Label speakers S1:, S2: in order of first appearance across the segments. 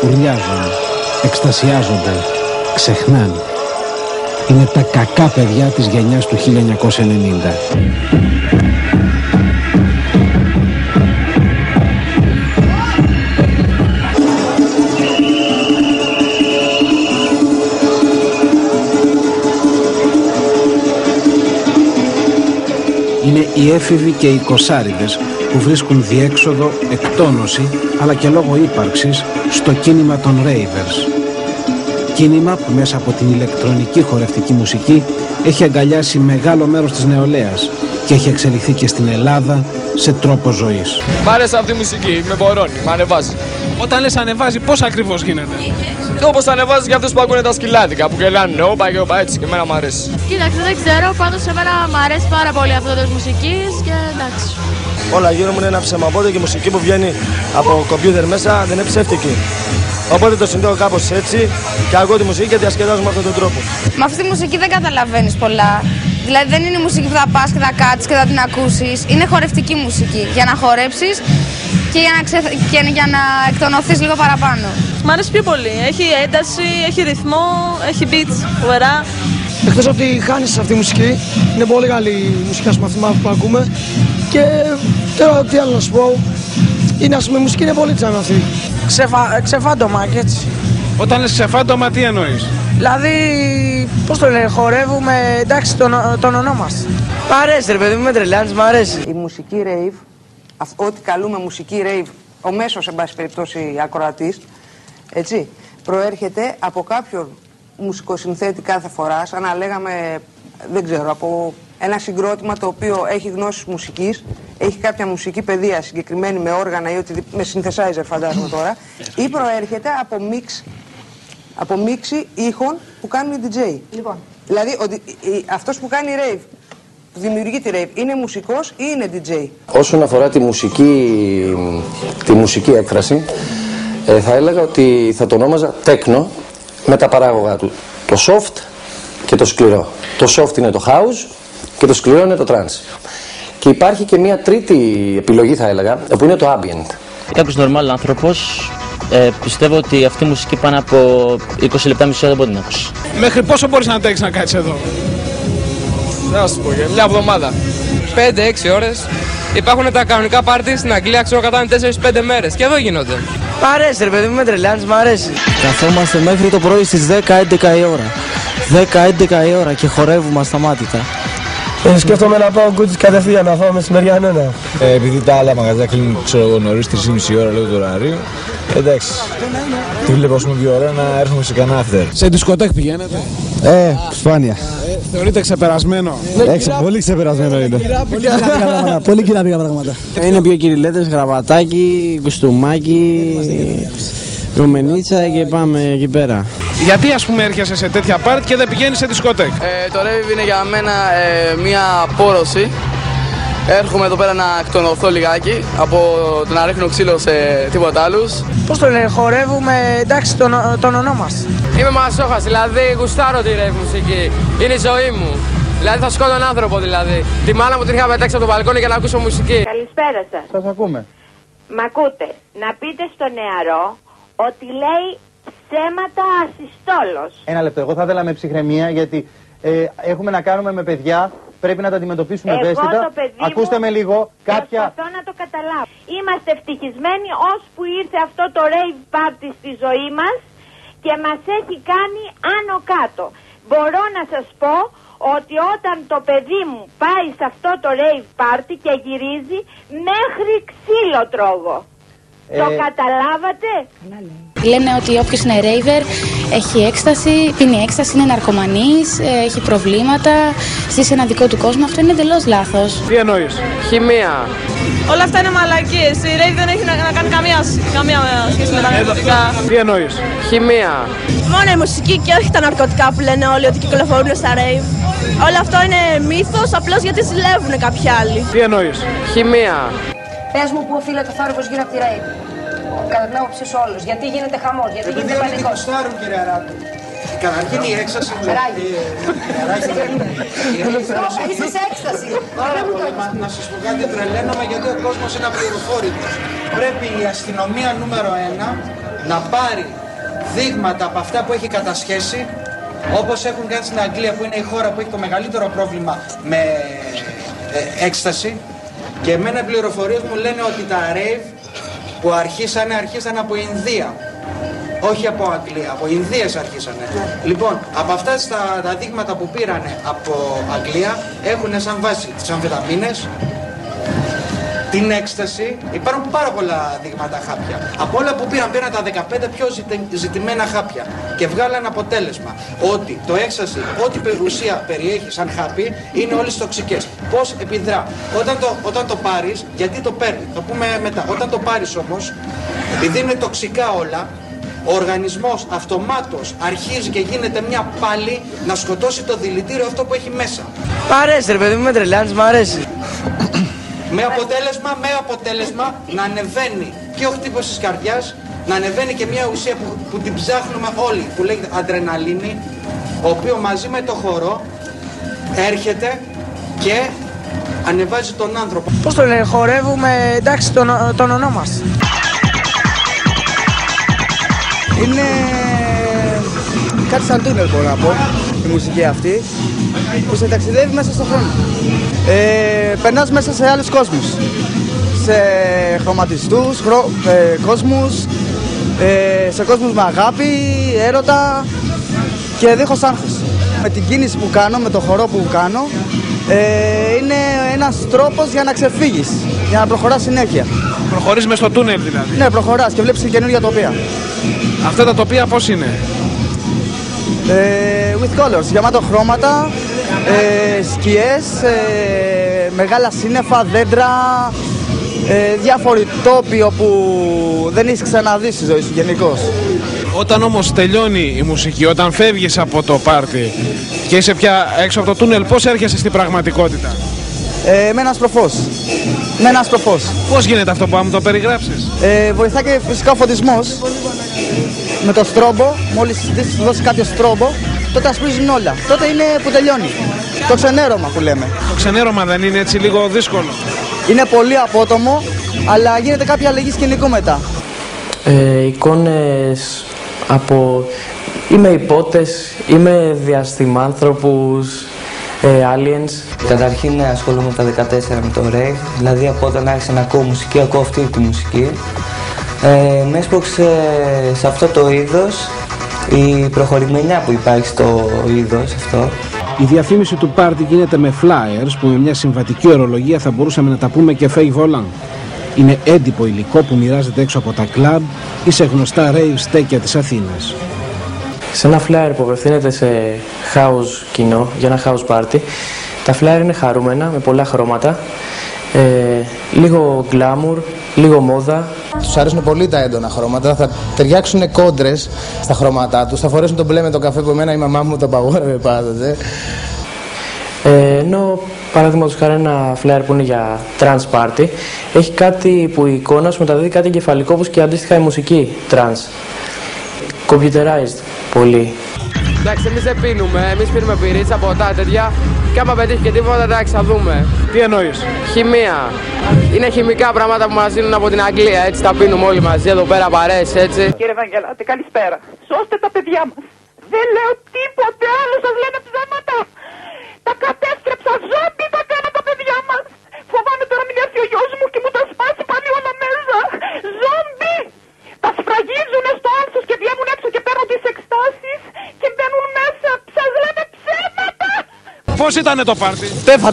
S1: φουρλιάζουν, εκστασιάζονται, ξεχνάνε. Είναι τα κακά παιδιά της γενιάς του 1990. Είναι οι έφηβοι και οι κοσάριδες που βρίσκουν διέξοδο, εκτόνωση, αλλά και λόγω ύπαρξης στο κίνημα των ravers. Κίνημα που μέσα από την ηλεκτρονική χορευτική μουσική έχει αγκαλιάσει μεγάλο μέρος της νεολαίας και έχει εξελιχθεί και στην Ελλάδα σε τρόπο ζωής.
S2: Μ' αρέσει αυτή η μουσική, με μπορώνει, με ανεβάζει.
S3: Όταν λες ανεβάζει, πώς ακριβώς γίνεται?
S2: Όπως ανεβάζει για αυτούς που ακούνε τα σκυλάδικα, που γελάνε όπα και όπα, έτσι, και εμένα μου αρέσει.
S4: Κοίταξε, δεν ξέρω, πάντως εμένα μου αρέσει πάρα πολύ αυτό το μουσικής και εντάξει.
S5: Όλα γύρω μου είναι ένα ψέμα, οπότε και η μουσική που βγαίνει από κομπιούτερ μέσα δεν είναι ψεύτικη. Οπότε το συνδέω κάπως έτσι και ακούω τη μουσική και διασκεδάζω με αυτόν τον τρόπο.
S6: Με αυτή τη μουσική δεν καταλαβαίνεις πολλά. Δηλαδή δεν είναι η μουσική που θα πας και θα κάτσεις και θα την ακούσεις. Είναι χορευτική μουσική για να χορέψεις και για να εκτονωθείς λίγο παραπάνω.
S7: Μ' αρέσει πιο πολύ. Έχει ένταση, έχει ρυθμό, έχει beats, φοβερά.
S5: Εκτός από ότι χάνεις αυτή τη μουσική, είναι πολύ καλή η μουσική που ακούμε. Και τώρα τι άλλο να σου πω, είναι ας πούμε η μουσική είναι πολύ τσάμε αυτή.
S8: Ξεφάντωμα και έτσι.
S3: Όταν λες ξεφάντωμα, τι εννοείς?
S8: Δηλαδή, πώς το λένε, χορεύουμε, εντάξει, τον ονό μας.
S5: Μ' αρέσει ρε παιδί μου, με τρελάνεις, μ' αρέσει.
S9: Η μουσική rave, ό,τι καλούμε μουσική rave, ο μέσος, εν πάση περιπτώσει, ακροατής, έτσι, προέρχεται από κάποιον μουσικοσυνθέτη κάθε φορά, σαν να λέγαμε, δεν ξέρω, από ένα συγκρότημα το οποίο έχει γνώσεις μουσικής, έχει κάποια μουσική παιδεία συγκεκριμένη με όργανα ή με synthesizer φαντάζομαι τώρα, ή προέρχεται από μίξη ήχων που κάνουν οι DJ. Λοιπόν. Δηλαδή αυτός που κάνει rave, που δημιουργεί τη rave, είναι μουσικός ή είναι DJ?
S10: Όσον αφορά τη μουσική έκφραση, θα έλεγα ότι θα το ονόμαζα techno με τα παράγωγα του. Το soft και το σκληρό. Το soft είναι το house και το σκληρό είναι το trance. Και υπάρχει και μια τρίτη επιλογή θα έλεγα, που είναι το ambient.
S11: Κάποιος normal άνθρωπος πιστεύω ότι αυτή η μουσική πάνω από 20 λεπτά μισή ώρα δεν μπορεί να ακούσει.
S3: Μέχρι πόσο μπορείς να αντέξεις να κάτσεις εδώ?
S2: Να σου πω, για μια εβδομάδα. 5-6 ώρες. Υπάρχουν τα κανονικά πάρτι στην Αγγλία, ξέρω κατά 4-5 μέρες και εδώ γίνονται.
S5: Μ' αρέσει ρε παιδί μου, με τρελάνεις, μ' αρέσει.
S8: Καθόμαστε μέχρι το πρωί στις 10-11 η ώρα. 10-11 η ώρα και χορεύουμε ασταμάτητα.
S5: Σκέφτομαι να πάω κούτσις κατευθείαν να φάω μεσημεριανό.
S12: Επειδή τα άλλα μαγαζιά κλείνουν νωρίς 3,5 ώρα λόγω του ωραρίου, εντάξει. Τι βλέπω ας πούμε 2 ώρα να έρχομαι σε κανένα after.
S3: Σε δισκοτέκ πηγαίνετε?
S12: Σπάνια.
S3: Θεωρείτε ξεπερασμένο?
S12: Πολύ ξεπερασμένο είναι.
S8: Πολύ κοινά πράγματα. Είναι πιο κυριλέτες, γραβατάκι, κουστούμάκι, ρουμενίτσα και πάμε εκεί πέρα.
S3: Γιατί ας πούμε έρχεσαι σε τέτοια πάρτι και δεν πηγαίνεις σε δισκοτέκ?
S2: Το rave είναι για μένα μια πόρωση. Έρχομαι εδώ πέρα να εκτονωθώ λιγάκι από το να ρίχνω ξύλο σε τίποτα άλλους.
S8: Πώς το λένε, χορεύουμε, εντάξει, τον ονό μας.
S2: Είμαι μασόχας, δηλαδή γουστάρω τη rave μουσική. Είναι η ζωή μου. Δηλαδή θα σκότω τον άνθρωπο δηλαδή. Τη μάνα μου την είχα πετάξει από το μπαλκόνι για να ακούσω μουσική.
S13: Καλησπέρα σας.
S12: Σας ακούμε.
S13: Μ' ακούτε? Να πείτε στο νεαρό ότι λέει ψέματα ασυστόλος.
S12: Ένα λεπτό, εγώ θα ήθελα με ψυχραιμία γιατί έχουμε να κάνουμε με παιδιά. Πρέπει να τα αντιμετωπίσουμε ευαίσθητα. Ακούστε με λίγο.
S13: Προσπαθώ να το καταλάβω. Είμαστε ευτυχισμένοι ώσπου ήρθε αυτό το rave party στη ζωή μας και μας έχει κάνει άνω κάτω. Μπορώ να σας πω ότι όταν το παιδί μου πάει σε αυτό το rave party και γυρίζει, μέχρι ξύλο τρώγω. Το καταλάβατε?
S4: Λένε ότι όποιος είναι raver έχει έκσταση, πίνει έκσταση, είναι ναρκωμανής, έχει προβλήματα, ζει σε ένα δικό του κόσμο. Αυτό είναι εντελώς λάθος.
S3: Τι εννοείς?
S2: Χημεία.
S7: Όλα αυτά είναι μαλακίες. Η rave δεν έχει να κάνει καμία σχέση με τα ναρκωτικά.
S3: Τι εννοείς?
S2: Χημεία.
S7: Μόνο η μουσική και όχι τα ναρκωτικά που λένε όλοι ότι κυκλοφορούν στα rave. Όλο αυτό είναι μύθος απλώς γιατί ζηλεύουν κάποιοι άλλοι.
S3: Τι εννοείς?
S2: Χημεία.
S4: Πες μου πού οφείλεται ο θόρυβος γύρω από τη rave. Κατά την άποψή σου όλους. Γιατί γίνεται χαμός, γιατί γίνεται πανικός.
S5: Κύριε Αράτου. Καταρχήν η έκσταση μου.
S4: Είσαι σε έκσταση.
S5: Να σας πω κάτι, τρελαίνομαι γιατί ο κόσμος είναι απληροφόρητος. Πρέπει η αστυνομία νούμερο 1 να πάρει
S14: δείγματα από αυτά που έχει κατασχέσει, όπως έχουν κάνει στην Αγγλία, που είναι η χώρα που έχει το μεγαλύτερο πρόβλημα με έκσταση. Και εμένα πληροφορίες μου λένε ότι τα rave που αρχίσαν από Ινδία. Όχι από Αγγλία, από Ινδίες αρχίσανε. Λοιπόν, από αυτά τα δείγματα που πήρανε από Αγγλία έχουν σαν βάση τις αμφεταμίνες, την έκσταση. Υπάρχουν πάρα πολλά δείγματα χάπια. Από όλα που πήραν τα 15 πιο ζητημένα χάπια και βγάλαν αποτέλεσμα ότι το έκσταση, ό,τι ουσία περιέχει σαν χάπι, είναι όλες τοξικές. Πώς επιδρά. Όταν το πάρεις, γιατί το παίρνει, θα πούμε μετά. Όταν το πάρεις όμως, επειδή είναι τοξικά όλα, ο οργανισμός αυτομάτως αρχίζει και γίνεται μια πάλι να σκοτώσει το δηλητήριο αυτό που έχει μέσα.
S15: Μ' αρέσει ρε παιδί μου, με τρελάνεις, μ' αρέσει.
S14: Με αποτέλεσμα να ανεβαίνει και ο χτύπος της καρδιάς, να ανεβαίνει και μια ουσία που την ψάχνουμε όλοι, που λέγεται αντρεναλίνη, ο οποίο μαζί με το χορό έρχεται και ανεβάζει τον άνθρωπο.
S15: Πώς το λένε, χορεύουμε, εντάξει, τον ονόμαστε. Είναι κάτι σαν τούνελ, μπορώ να πω, η μουσική αυτή, που σε ταξιδεύει μέσα στον χρόνο. Περνάς μέσα σε άλλους κόσμους, σε χρωματιστούς, κόσμους, σε κόσμους με αγάπη, έρωτα και δίχως άγχος. Με την κίνηση που κάνω, με το χορό που κάνω, είναι ένας τρόπος για να ξεφύγεις, για να προχωράς συνέχεια.
S3: Προχωρείς μες στο τούνελ δηλαδή.
S15: Ναι, προχωράς και βλέπεις καινούργια τοπία.
S3: Αυτά τα τοπία πώς είναι?
S15: With colors, γεμάτο χρώματα, σκιές, μεγάλα σύννεφα, δέντρα, διάφοροι τόποι όπου δεν έχεις ξαναδεί στη ζωή σου γενικώς.
S3: Όταν όμως τελειώνει η μουσική, όταν φεύγεις από το πάρτι και είσαι πια έξω από το τούνελ, πώς έρχεσαι στην πραγματικότητα?
S15: Με ένα άσπρο φως.
S3: Πώς γίνεται αυτό, που μου το περιγράψεις?
S15: Βοηθά και φυσικά ο φωτισμός. Με το στρόμπο, μόλις σου δώσει κάποιο στρόμπο, τότε ασπρίζουν όλα. Τότε είναι που τελειώνει. Το ξενέρωμα που λέμε.
S3: Το ξενέρωμα δεν είναι έτσι λίγο δύσκολο?
S15: Είναι πολύ απότομο, αλλά γίνεται κάποια αλλαγή σκηνικού μετά.
S16: Εικόνες από... Είμαι υπότες, είμαι διαστημάνθρωπους, aliens.
S17: Καταρχήν ασχολούμαι τα 14 με το rave, δηλαδή από όταν άρχισα να ακούω μουσική, ακούω αυτή τη μουσική. Με έσπρωξε σε αυτό το είδος η προχωρημενιά που υπάρχει στο είδος αυτό.
S1: Η διαφήμιση του πάρτι γίνεται με flyers που με μια συμβατική ορολογία θα μπορούσαμε να τα πούμε και fake volant. Είναι έντυπο υλικό που μοιράζεται έξω από τα κλαμπ ή σε γνωστά rave στέκια της Αθήνας.
S16: Σε ένα flyer που απευθύνεται σε house κοινό, για ένα house party, τα flyer είναι χαρούμενα, με πολλά χρώματα, λίγο glamour, λίγο μόδα.
S15: Τους αρέσουν πολύ τα έντονα χρώματα, θα ταιριάξουν κόντρες στα χρώματά τους, θα φορέσουν το μπλε με το καφέ που εμένα η μαμά μου το απαγόρευε πάντοτε.
S16: Ενώ παραδείγματος χάρη ένα flyer που είναι για trance party, έχει κάτι που η εικόνα σου μεταδίδει κάτι εγκεφαλικό, όπως και αντίστοιχα η μουσική trance. Computerized πολύ.
S2: Εντάξει, εμείς δεν πίνουμε, εμείς πίνουμε πυρίτσα, ποτά, τέτοια. Και άμα πετύχει και τίποτα, εντάξει, θα δούμε.
S3: Τι εννοείς?
S2: Χημεία. Είναι χημικά πράγματα που μας δίνουν από την Αγγλία, έτσι τα πίνουμε όλοι μαζί, εδώ πέρα παρέες, έτσι.
S18: Κύριε Ευαγγελάτη, καλησπέρα. Σώστε τα παιδιά μας. Δεν λέω τίποτε άλλο, σας λένε ψέματα. Τα κατέστρεψα, ζόμπι τα κάνα τα παιδιά μας. Φοβάμαι τώρα μην έρθει ο γιος μου και μου τα σπάσει πάλι όλα μέσα. Ζόμπι! Τα σφραγίζουν στο άνθος και βγαίνουν έξω και παίρνουν τις εκστάσεις και μπαίνουν μέσα. Σας λένε ψέματα.
S3: Πώς ήτανε το πάρτι?
S15: Τέφα.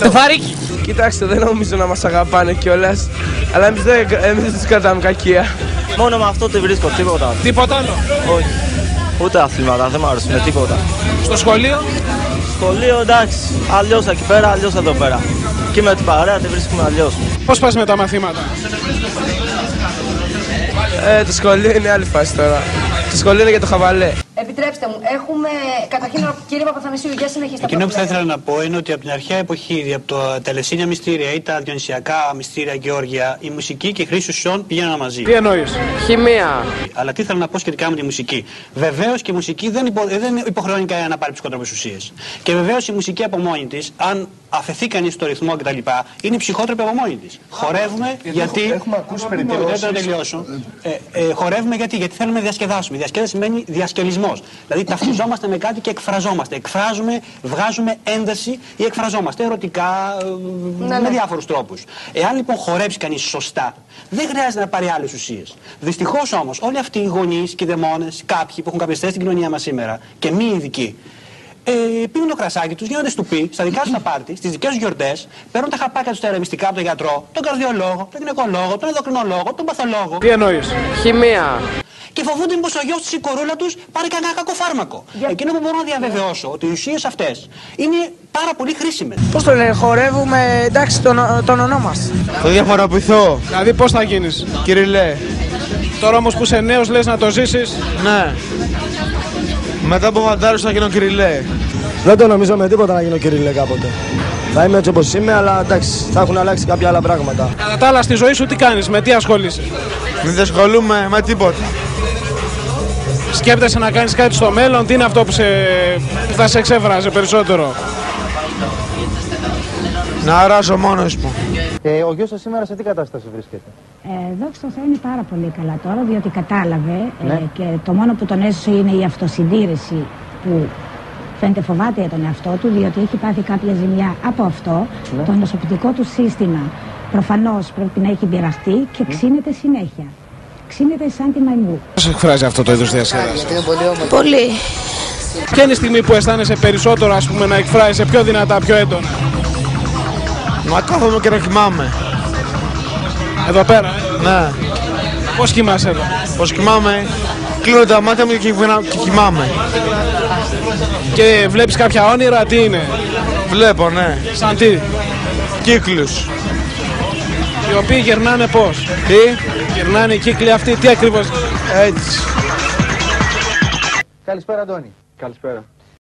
S2: Τεφαρίκι.
S15: Κοιτάξτε, δεν νομίζω να μας αγαπάνε κιόλας, αλλά εμείς δεν τους κρατάμε κακία.
S11: Μόνο με αυτό δεν βρίσκω τίποτα.
S3: Τίποτα άλλο?
S11: Όχι. Ούτε αθλήματα, δεν μου αρέσουν τίποτα.
S3: Στο σχολείο?
S11: Σχολείο εντάξει, αλλιώς εκεί πέρα, αλλιώς εδώ πέρα. Και με την παρέα τη βρίσκουμε αλλιώς.
S3: Πώς πας με τα μαθήματα?
S15: Το σχολείο είναι άλλη φάση τώρα. Το σχολείο είναι για το χαβαλέ.
S19: Επιτρέψτε επιτρέψτε μου, έχουμε καταρχήν, κύριε Παπαθανασίου, για συνεχίστε.
S20: Εκείνο που θα ήθελα να πω είναι ότι από την αρχαία εποχή, ήδη από τα τελεσίνια μυστήρια ή τα διονυσιακά μυστήρια Γεώργια, η μουσική και η χρήση ουσιών πηγαίνουν μαζί.
S3: Τι εννοείς?
S20: Χημεία. Αλλά τι θέλω να πω σχετικά με τη μουσική. Βεβαίως και η μουσική δεν υποχρεώνει κανένα να πάρει ψυχότροπες ουσίες. Και βεβαίως η μουσική από μόνη της, αν αφαιθεί κανείς στο ρυθμό κτλ., είναι ψυχότροπη από μόνη της. Χορεύουμε γιατί. Έχουμε ακούσει περιπτώσεις. Δεν τελειώσω. Χορεύουμε γιατί θέλουμε να διασκεδάσουμε. Η διασκέδαση σημαίνει διασκελισμός. Δηλαδή ταυτιζόμαστε με κάτι και εκφραζόμαστε. Εκφράζουμε, βγάζουμε ένταση ή εκφραζόμαστε ερωτικά με διάφορους τρόπους. Εάν λοιπόν χορέψει κανείς σωστά, δεν χρειάζεται να πάρει άλλες ουσίες. Δυστυχώς όμως όλοι αυτοί οι γονείς και οι δαιμόνες, κάποιοι που έχουν κάποιες θέσεις στην κοινωνία μας σήμερα και μη ειδικοί, πίνουν το κρασάκι τους, γίνονται στουπί στα δικά τους τα πάρτι, στις δικές τους γιορτές, παίρνουν τα χαπάκια τους τα ερεμιστικά από τον γιατρό, τον καρδιολόγο, τον γυναικολόγο, τον ενδοκρινολόγο, τον παθολόγο.
S3: Τι εννοείς? Χημεία.
S20: Και φοβούνται μήπως ο γιος της ή η κορούλα τους πάρει κανένα κακό φάρμακο. Εκείνο που μπορώ να διαβεβαιώσω ότι οι ουσίες αυτές είναι πάρα πολύ χρήσιμες.
S5: Πώς το λένε, χορεύουμε, εντάξει, τον ονόμαστε.
S12: Το διαφοροποιηθώ.
S3: Δηλαδή πώς θα γίνεις?
S12: Κυριλέ.
S3: Τώρα όμως που είσαι νέος λες να το ζήσεις.
S12: Ναι. Μετά από φαντάρους θα γίνω Κυριλέ.
S5: Δεν το νομίζω με τίποτα να γίνω Κυριλέ κάποτε. Θα είμαι έτσι όπως είμαι, αλλά εντάξει, θα έχουν αλλάξει κάποια άλλα πράγματα.
S3: Κατά τα άλλα στη ζωή σου τι κάνεις, με τι ασχολείσαι?
S12: Δεν ασχολούμαι με τίποτα.
S3: Σκέπτεσαι να κάνεις κάτι στο μέλλον, τι είναι αυτό που θα σε εξέφραζε περισσότερο?
S12: Να αράζω μόνος μου.
S21: Ο γιος σας σήμερα σε τι κατάσταση βρίσκεται?
S22: Δόξα τω Θεώ είναι πάρα πολύ καλά τώρα, διότι κατάλαβε και το μόνο που τον έσωσε είναι η αυτοσυντήρηση που φαίνεται φοβάται για τον εαυτό του, διότι έχει πάθει κάποια ζημιά από αυτό. Το νοσοποιητικό του σύστημα προφανώς πρέπει να έχει πειραχτεί και ξύνεται συνέχεια. Ξύνεται σαν τη μαϊμού.
S3: Πώς εκφράζει αυτό το είδος διασκέδασης?
S22: Πολύ.
S3: Ποια είναι η στιγμή που αισθάνεσαι περισσότερο, ας πούμε, να εκφράζεσαι πιο δυνατά, πιο έντονα?
S12: Να κάθομαι και να κοιμάμαι.
S3: Εδώ πέρα,
S12: Ναι.
S3: Πώς κοιμάσαι εδώ?
S12: Πώς κοιμάμαι? Κλείνω τα μάτια μου και κοιμάμαι.
S3: Και βλέπεις κάποια όνειρα, τι είναι?
S12: Βλέπω, ναι.
S3: Σαν τι?
S12: Κύκλους.
S3: Οι οποίοι γερνάνε πώς?
S12: Τι?
S3: Γερνάνε οι κύκλοι αυτοί, τι ακριβώς?
S12: Έτσι.
S21: Καλησπέρα, Αντώνη.
S23: Καλησπέρα.